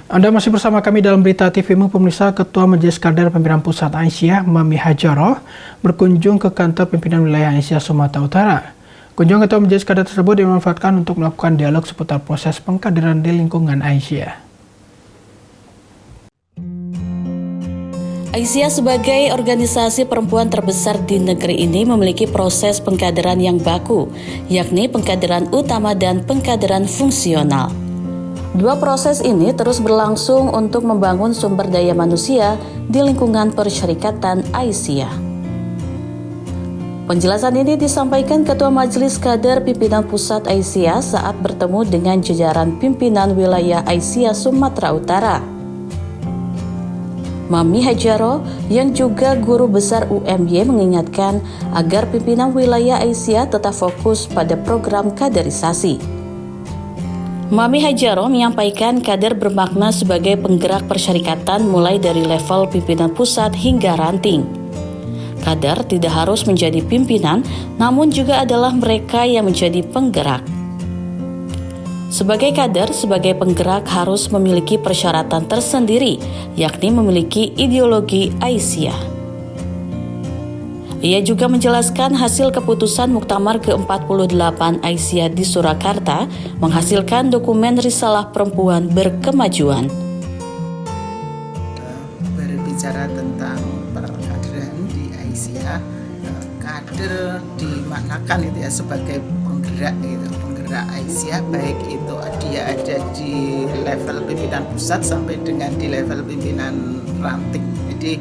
Anda masih bersama kami dalam Berita TVmu, pemirsa. Ketua Majelis Kader Pimpinan Pusat Aisyah, Mami Hajaro, berkunjung ke kantor pimpinan wilayah Aisyah Sumatera Utara. Kunjungan Ketua Majelis Kader tersebut dimanfaatkan untuk melakukan dialog seputar proses pengkaderan di lingkungan Aisyah. Aisyah sebagai organisasi perempuan terbesar di negeri ini memiliki proses pengkaderan yang baku, yakni pengkaderan utama dan pengkaderan fungsional. Dua proses ini terus berlangsung untuk membangun sumber daya manusia di lingkungan Persyarikatan Aisyah. Penjelasan ini disampaikan Ketua Majelis Kader Pimpinan Pusat Aisyah saat bertemu dengan jajaran pimpinan wilayah Aisyah Sumatera Utara. Mami Hajaro yang juga guru besar UMY mengingatkan agar pimpinan wilayah Aisyah tetap fokus pada program kaderisasi. Mami Hajaro menyampaikan kader bermakna sebagai penggerak persyarikatan mulai dari level pimpinan pusat hingga ranting. Kader tidak harus menjadi pimpinan, namun juga adalah mereka yang menjadi penggerak. Sebagai kader, sebagai penggerak harus memiliki persyaratan tersendiri, yakni memiliki ideologi Aisyah. Ia juga menjelaskan hasil keputusan Muktamar ke-48 Aisyah di Surakarta menghasilkan dokumen Risalah Perempuan Berkemajuan. Berbicara tentang perkaderan di Aisyah, kader dimaknakan itu ya sebagai penggerak gitu, penggerak Aisyah, baik itu dia ada di level pimpinan pusat sampai dengan di level pimpinan ranting. Jadi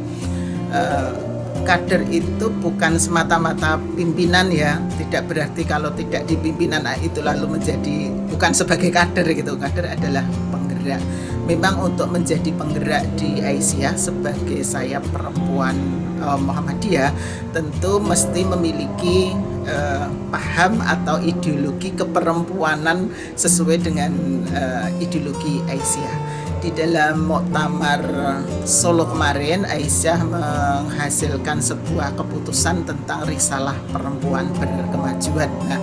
kader itu bukan semata-mata pimpinan ya, tidak berarti kalau tidak di pimpinan itu lalu menjadi bukan sebagai kader gitu. Kader adalah penggerak. Memang untuk menjadi penggerak di Aisyah sebagai sayap perempuan Muhammadiyah tentu mesti memiliki paham atau ideologi keperempuanan sesuai dengan ideologi Aisyah. Di dalam Muktamar Solo kemarin, Aisyah menghasilkan sebuah keputusan tentang Risalah Perempuan Berkemajuan. Nah,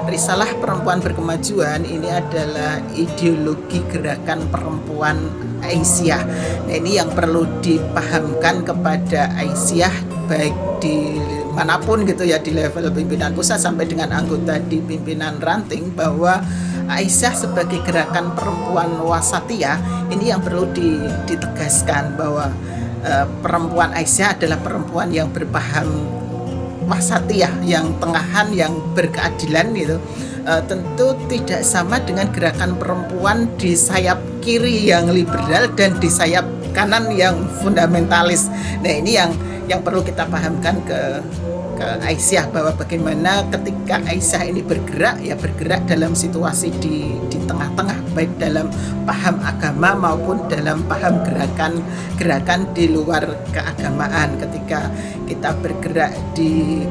Risalah Perempuan Berkemajuan ini adalah ideologi gerakan perempuan Aisyah. Nah, ini yang perlu dipahamkan kepada Aisyah baik di manapun gitu ya, di level pimpinan pusat sampai dengan anggota di pimpinan ranting, bahwa Aisyah sebagai gerakan perempuan wasatiyah ini yang perlu ditegaskan bahwa perempuan Aisyah adalah perempuan yang berpaham wasatiyah, yang tengahan, yang berkeadilan gitu. Tentu tidak sama dengan gerakan perempuan di sayap kiri yang liberal dan di sayap kanan yang fundamentalis. Nah, ini yang perlu kita pahamkan ke Aisyah, bahwa bagaimana ketika Aisyah ini bergerak, ya bergerak dalam situasi di tengah-tengah, baik dalam paham agama maupun dalam paham gerakan di luar keagamaan. Ketika kita bergerak di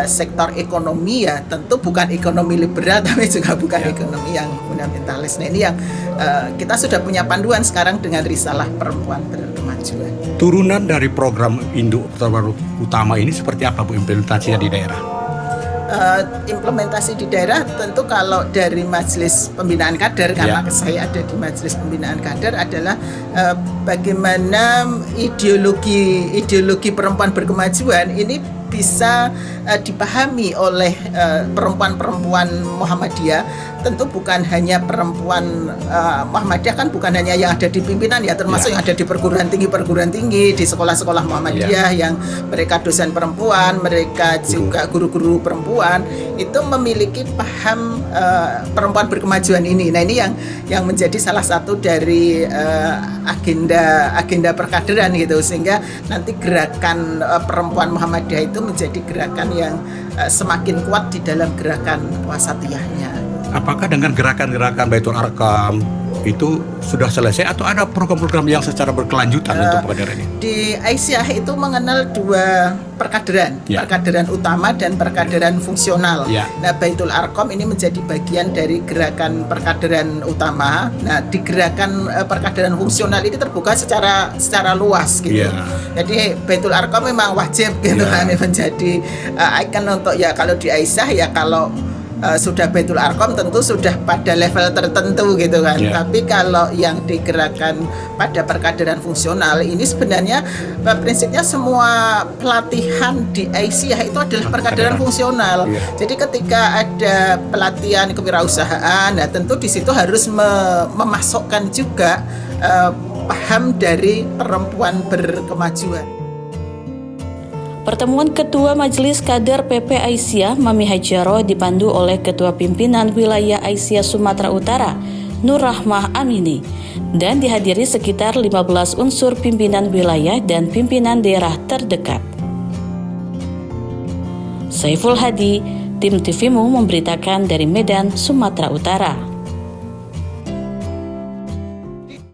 sektor ekonomi, ya tentu bukan ekonomi liberal tapi juga bukan ekonomi yang fundamentalis. Nah, ini yang kita sudah punya panduan sekarang dengan Risalah Perempuan Berkemajuan. Turunan dari program induk utama ini seperti apa Bu implementasinya di daerah? Implementasi di daerah tentu kalau dari Majelis Pembinaan Kader, karena saya ada di Majelis Pembinaan Kader, adalah bagaimana ideologi perempuan berkemajuan ini bisa dipahami oleh perempuan-perempuan Muhammadiyah. Tentu bukan hanya perempuan Muhammadiyah, kan bukan hanya yang ada di pimpinan ya, termasuk yang ada di perguruan tinggi, di sekolah-sekolah Muhammadiyah yang mereka dosen perempuan, mereka juga guru-guru perempuan itu memiliki paham perempuan berkemajuan ini. Nah, ini yang menjadi salah satu dari agenda perkaderan gitu, sehingga nanti gerakan perempuan Muhammadiyah itu menjadi gerakan yang semakin kuat di dalam gerakan wasatiyahnya. Apakah dengan gerakan-gerakan Baitul Arkam itu sudah selesai atau ada program-program yang secara berkelanjutan untuk pengkaderan ini? Di Aisyah itu mengenal dua perkaderan, perkaderan utama dan perkaderan fungsional. Nah, Baitul Arkam ini menjadi bagian dari gerakan perkaderan utama. Nah, di gerakan perkaderan fungsional ini terbuka secara luas gitu. Jadi Baitul Arkam memang wajib gitu kan menjadi ikon untuk, ya kalau di Aisyah ya kalau sudah Baitul Arqam tentu sudah pada level tertentu gitu kan. Tapi kalau yang digerakkan pada perkaderan fungsional ini sebenarnya prinsipnya semua pelatihan di Aisyah itu adalah perkaderan fungsional. Jadi ketika ada pelatihan kewirausahaan, nah tentu di situ harus memasukkan juga paham dari perempuan berkemajuan. Pertemuan Ketua Majelis Kader PP Aisyah Mami Hajaro dipandu oleh Ketua Pimpinan Wilayah Aisyah Sumatera Utara Nur Rahmah Amini dan dihadiri sekitar 15 unsur pimpinan wilayah dan pimpinan daerah terdekat. Saiful Hadi, Tim TVMU memberitakan dari Medan, Sumatera Utara.